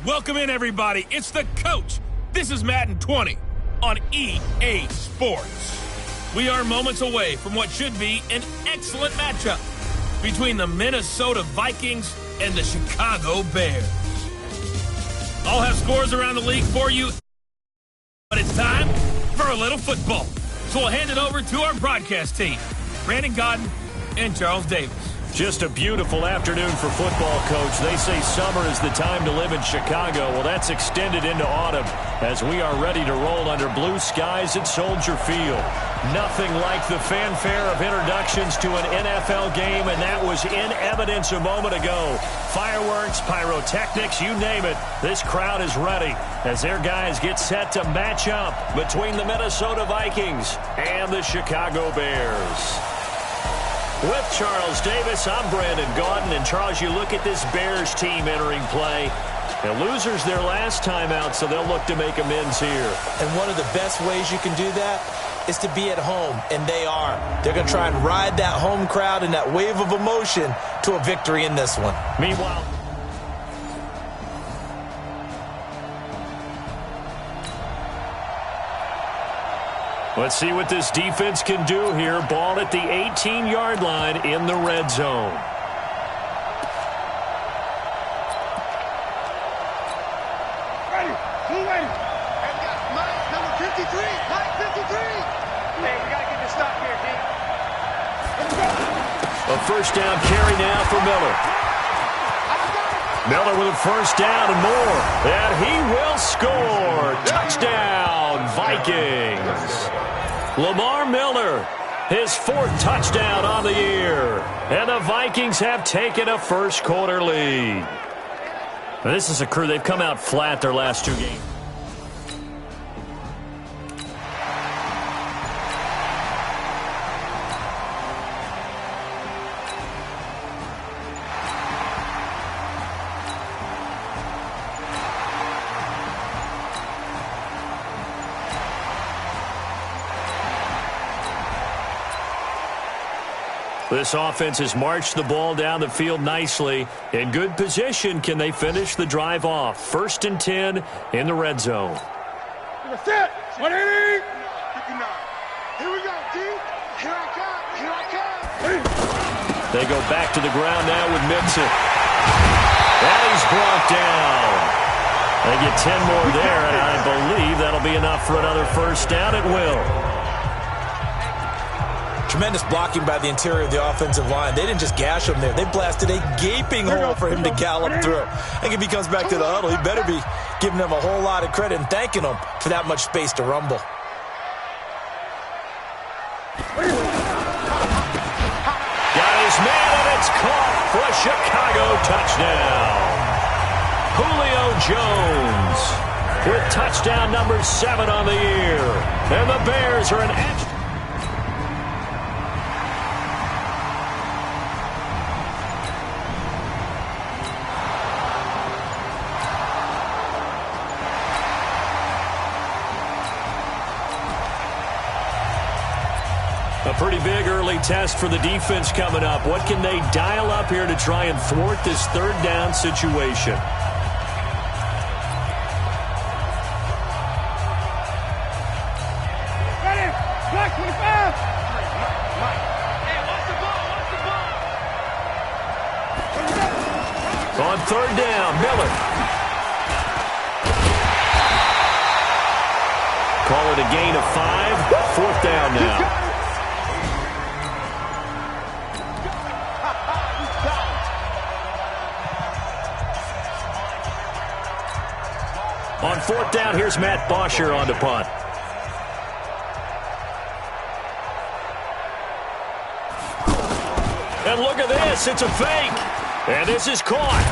Welcome in, everybody. It's the coach. This is Madden 20 on EA Sports. We are moments away from what should be an excellent matchup between the Minnesota Vikings and the Chicago Bears. I'll have scores around the league for you, but it's time for a little football. So we'll hand it over to our broadcast team, Brandon Godden and Charles Davis. Just a beautiful afternoon for football, Coach. They say summer is the time to live in Chicago. Well, that's extended into autumn as we are ready to roll under blue skies at Soldier Field. Nothing like the fanfare of introductions to an NFL game, and that was in evidence a moment ago. Fireworks, pyrotechnics, you name it. This crowd is ready as their guys get set to match up between the Minnesota Vikings and the Chicago Bears. With Charles Davis, I'm Brandon Gaudin. And Charles, you look at this Bears team entering play. The losers their last time out, so they'll look to make amends here. And one of the best ways you can do that is to be at home, and they are. They're going to try and ride that home crowd and that wave of emotion to a victory in this one. Meanwhile, let's see what this defense can do here. Ball at the 18-yard line in the red zone. Ready. They've got Mike, number 53. Mike, 53. Hey, we got to get this stop here, D. A first down carry now for Miller. Miller with a first down and more. And he will score. Touchdown, Vikings. Lamar Miller, his fourth touchdown on the year. And the Vikings have taken a first-quarter lead. This is a crew. They've come out flat their last two games. This offense has marched the ball down the field nicely. In good position, can they finish the drive off? 1st and 10 in the red zone. Set. 180. 59. Here we go, D. Here I come. Here I come. They go back to the ground now with Mixon. And he's brought down. They get 10 more there, and I believe that'll be enough for another first down. It will. Tremendous blocking by the interior of the offensive line. They didn't just gash him there. They blasted a gaping hole for him to gallop through. I think if he comes back to the huddle, he better be giving them a whole lot of credit and thanking them for that much space to rumble. Got his man, and it's caught for a Chicago touchdown. Julio Jones with touchdown number 7 on the year. And the Bears are an edge. A pretty big early test for the defense coming up. What can they dial up here to try and thwart this third down situation? Ready. Black 25. Hey, watch the ball. On third down, Miller. Call it a gain of 5. 4th down now. On 4th down, here's Matt Bosher on the punt. And look at this. It's a fake. And this is caught.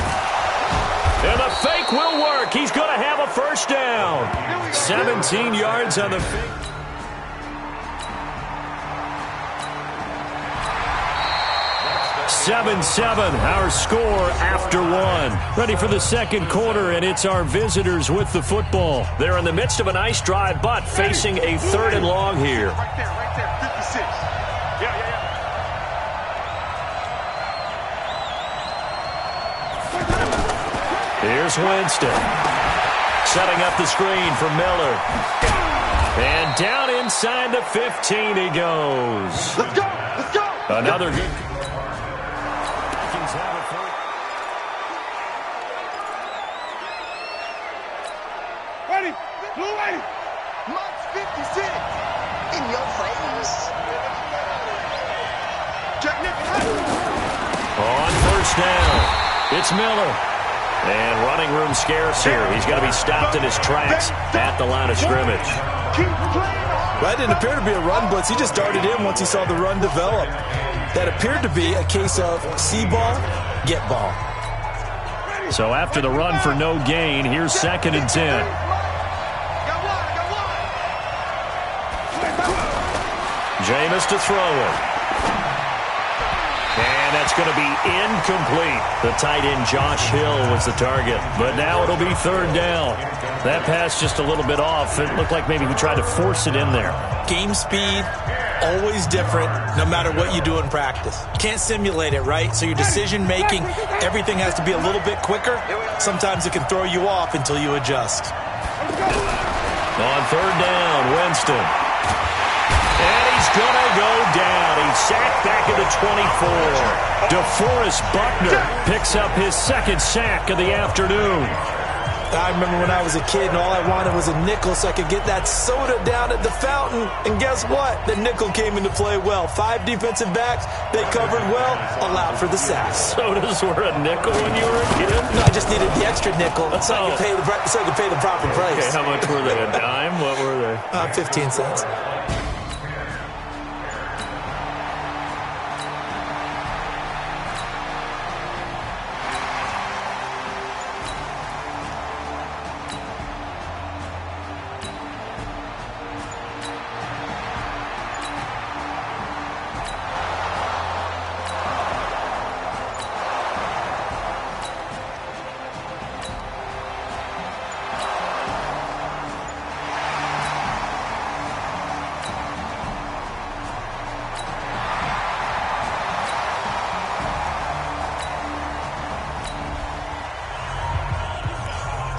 And the fake will work. He's going to have a first down. 17 yards on the fake. Seven, our score after 1. Ready for the second quarter, and it's our visitors with the football. They're in the midst of a nice drive, but facing a 3rd and long here. Right there, 56. Here's Winston. setting up the screen for Miller. And down inside the 15 he goes. Let's go! Let's go! Another good. Ready! Blue ready! Mike's 56! In your face! Jack On first down, it's Miller. And running room scarce here. He's going to be stopped in his tracks at the line of scrimmage. That didn't appear to be a run blitz. He just darted in once he saw the run develop. That appeared to be a case of see ball, get ball. So after the run for no gain, here's 2nd and 10. Jameis to throw it. And that's going to be incomplete. The tight end, Josh Hill, was the target. But now it'll be 3rd down. That pass just a little bit off. It looked like maybe he tried to force it in there. Game speed, always different, no matter what you do in practice. You can't simulate it, right? So your decision-making, everything has to be a little bit quicker. Sometimes it can throw you off until you adjust. On 3rd down, Winston. And he's going to go down. He's sacked back at the 24. DeForest Buckner picks up his 2nd sack of the afternoon. I remember when I was a kid and all I wanted was a nickel so I could get that soda down at the fountain. And guess what? The nickel came into play well. 5 defensive backs, they covered well, allowed for the sacks. Sodas were a nickel when you were a kid? No, I just needed the extra nickel so I could pay the proper price. Okay, how much were they? A dime? What were they? 15 cents.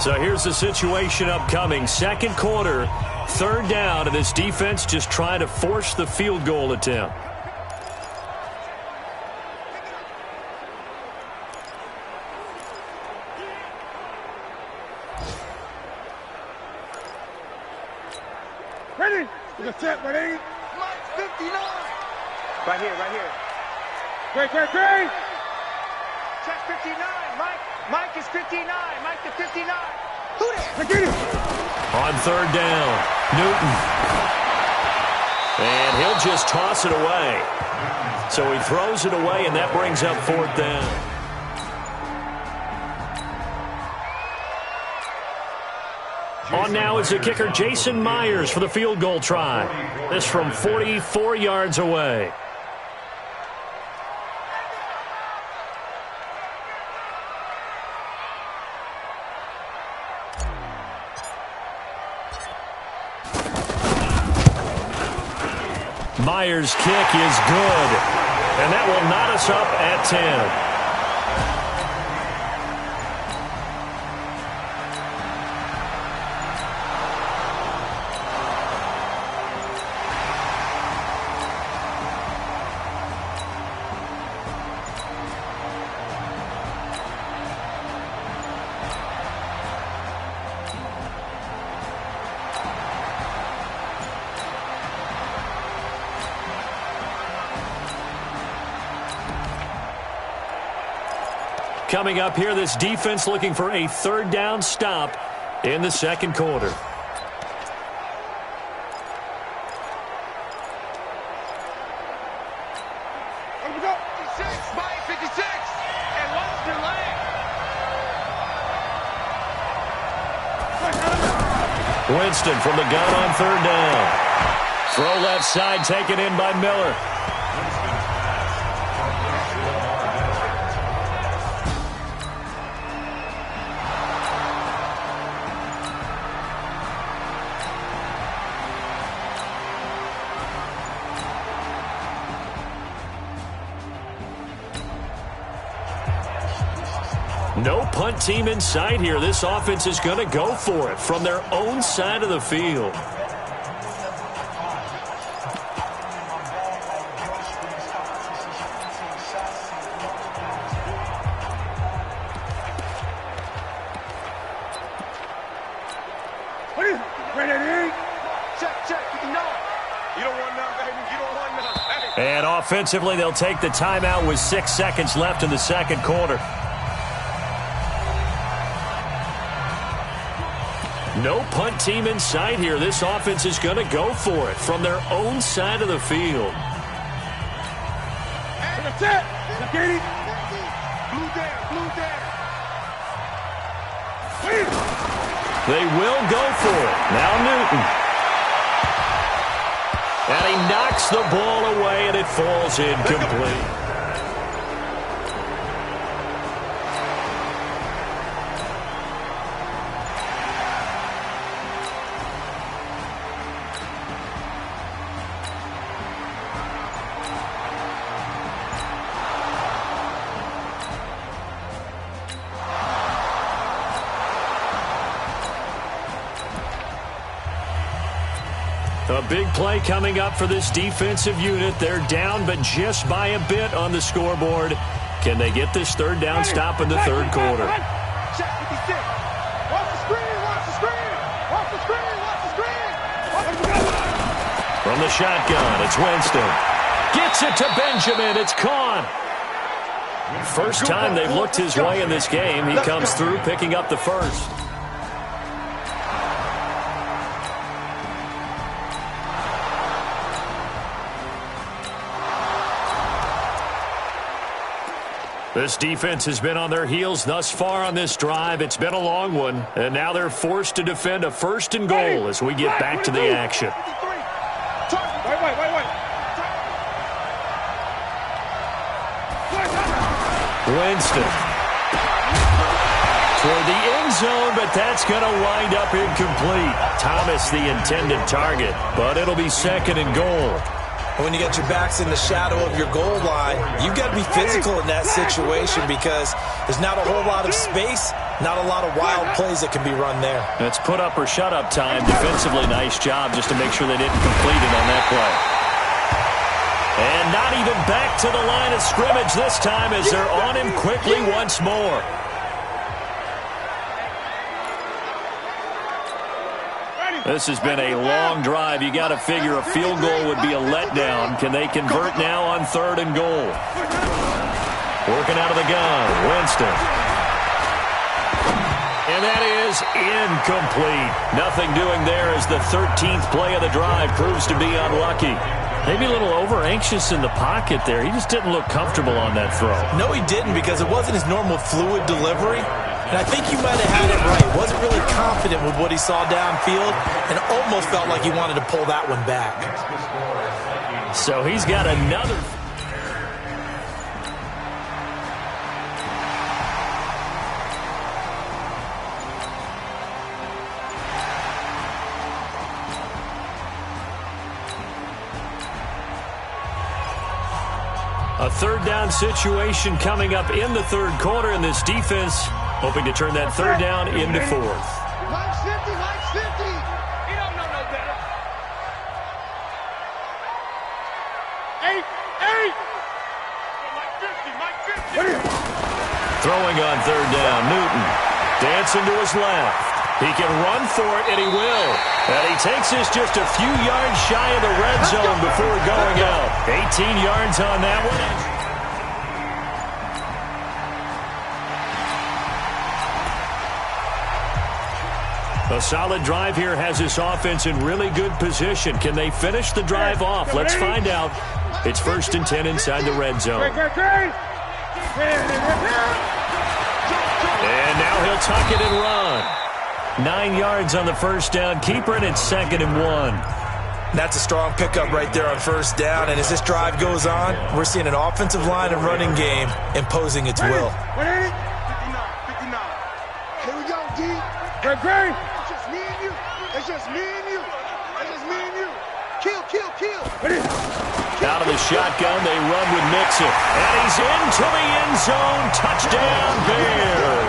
So here's the situation upcoming. 2nd quarter, 3rd down, and this defense just trying to force the field goal attempt. Ready? We're set, ready? Mike's 59! Right here, right here. Great! Check 59, Mike is 59. Mike to 59. Who there? Get it. On 3rd down, Newton. And he'll just toss it away. So he throws it away, and that brings up 4th down. On now is the kicker, Jason Myers, for the field goal try. This from 44 yards away. Myers' kick is good, and that will knot us up at 10. Coming up here, this defense looking for a 3rd down stop in the 2nd quarter. Here we go. 56, Mike 56. And what's the leg? Winston from the gun on 3rd down. Throw left side taken in by Miller. No punt team in sight here. This offense is going to go for it from their own side of the field. And offensively, they'll take the timeout with 6 seconds left in the second quarter. No punt team in sight here. This offense is going to go for it from their own side of the field. That's it. Blue down. They will go for it. Now Newton. And he knocks the ball away, and it falls incomplete. A big play coming up for this defensive unit. They're down, but just by a bit on the scoreboard. Can they get this third down stop in the third quarter? From the shotgun, it's Winston. Gets it to Benjamin. It's caught. First time they've looked his way in this game. He comes through picking up the first. This defense has been on their heels thus far on this drive. It's been a long one, and now they're forced to defend a first and goal as we get back to the action. Winston toward the end zone, but that's going to wind up incomplete. Thomas the intended target, but it'll be second and goal. When you get your backs in the shadow of your goal line, you've got to be physical in that situation because there's not a whole lot of space, not a lot of wild plays that can be run there. That's put up or shut up time. Defensively, nice job just to make sure they didn't complete it on that play. And not even back to the line of scrimmage this time as they're on him quickly once more. This has been a long drive. You got to figure a field goal would be a letdown. Can they convert now on third and goal? Working out of the gun, Winston. And that is incomplete. Nothing doing there as the 13th play of the drive proves to be unlucky. Maybe a little over-anxious in the pocket there. He just didn't look comfortable on that throw. No, he didn't because it wasn't his normal fluid delivery. And I think you might have had it right. Wasn't really confident with what he saw downfield and almost felt like he wanted to pull that one back. So he's got another. A third down situation coming up in the third quarter, and this defense hoping to turn that third down into fourth. Mike's 50, Mike's 50. He don't know no better. 8. Mike 50. Throwing on third down, Newton dancing to his left. He can run for it, and he will. And he takes this just a few yards shy of the red zone before going out. 18 yards on that one. A solid drive here has this offense in really good position. Can they finish the drive off? Let's find out. It's 1st and 10 inside the red zone. And now he'll tuck it and run. 9 yards on the first down. Keeper, and it's 2nd and 1. That's a strong pickup right there on first down. And as this drive goes on, we're seeing an offensive line and running game imposing its will. 59. Here we go, D. Great. It's just me and you. It's just me and you. It's just me and you. Kill. Out of the shotgun, they run with Mixon. And he's into the end zone. Touchdown, Bears.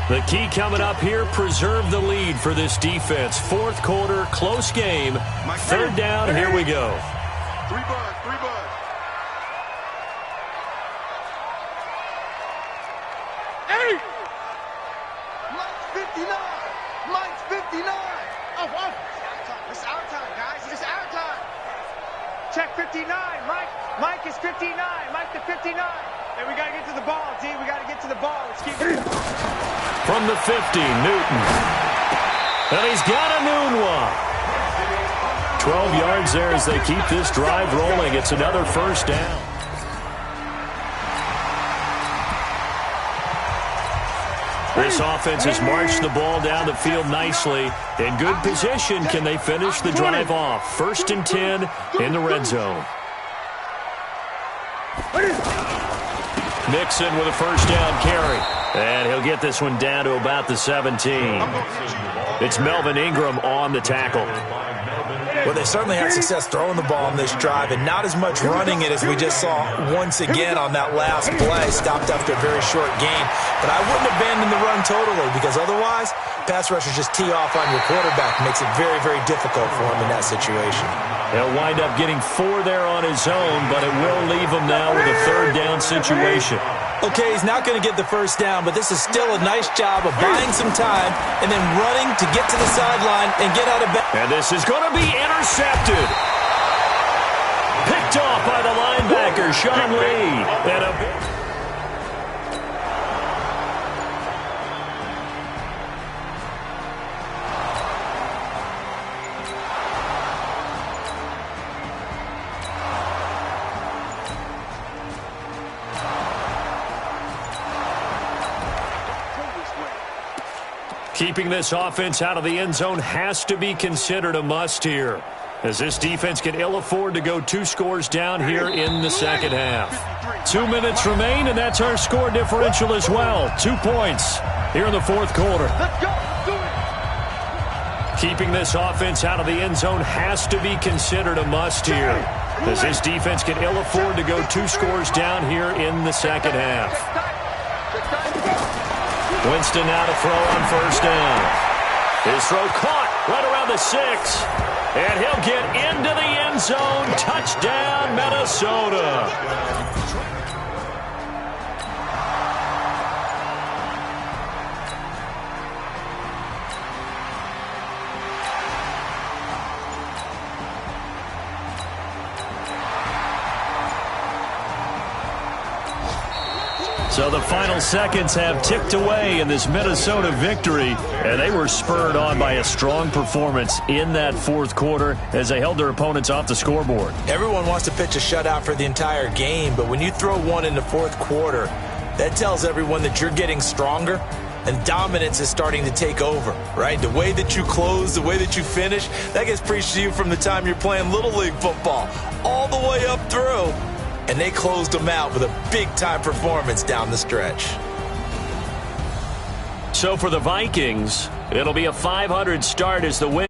The key coming up here, preserve the lead for this defense. Fourth quarter, close game. Third down, here we go. Three buds. Hey! Mike's 59. Off. It's our time, guys. It's our time. Check 59. Mike is 59. Mike to 59. Hey, we got to get to the ball, D. We got to get to the ball. Let's keep it. From the 50, Newton. And he's got a noon one. 12 yards there as they keep this drive rolling. It's another first down. This offense has marched the ball down the field nicely. In good position, can they finish the drive off? 1st and 10 in the red zone. Mixon with a first down carry. And he'll get this one down to about the 17. It's Melvin Ingram on the tackle. Well, they certainly had success throwing the ball on this drive and not as much running it as we just saw once again on that last play. Stopped after a very short gain. But I wouldn't abandon the run totally because otherwise, pass rushers just tee off on your quarterback. Makes it very, very difficult for him in that situation. He'll wind up getting 4 there on his own, but it will leave him now with a third down situation. Okay, he's not going to get the first down, but this is still a nice job of buying some time and then running to get to the sideline and get out of bounds. And this is going to be intercepted. Picked off by the linebacker, Sean Lee. And a keeping this offense out of the end zone has to be considered a must here, as this defense can ill afford to go 2 scores down here in the second half. 2 minutes remain, and that's our score differential as well. 2 points here in the fourth quarter. Keeping this offense out of the end zone has to be considered a must here, as this defense can ill afford to go 2 scores down here in the second half. Winston now to throw on first down. His throw caught right around the 6. And he'll get into the end zone. Touchdown, Minnesota. So the final seconds have ticked away in this Minnesota victory, and they were spurred on by a strong performance in that fourth quarter as they held their opponents off the scoreboard. Everyone wants to pitch a shutout for the entire game, but when you throw one in the fourth quarter, that tells everyone that you're getting stronger and dominance is starting to take over, right? The way that you close, the way that you finish, that gets preached to you from the time you're playing Little League football all the way up through. And they closed them out with a big-time performance down the stretch. So for the Vikings, it'll be a 500 start as the win.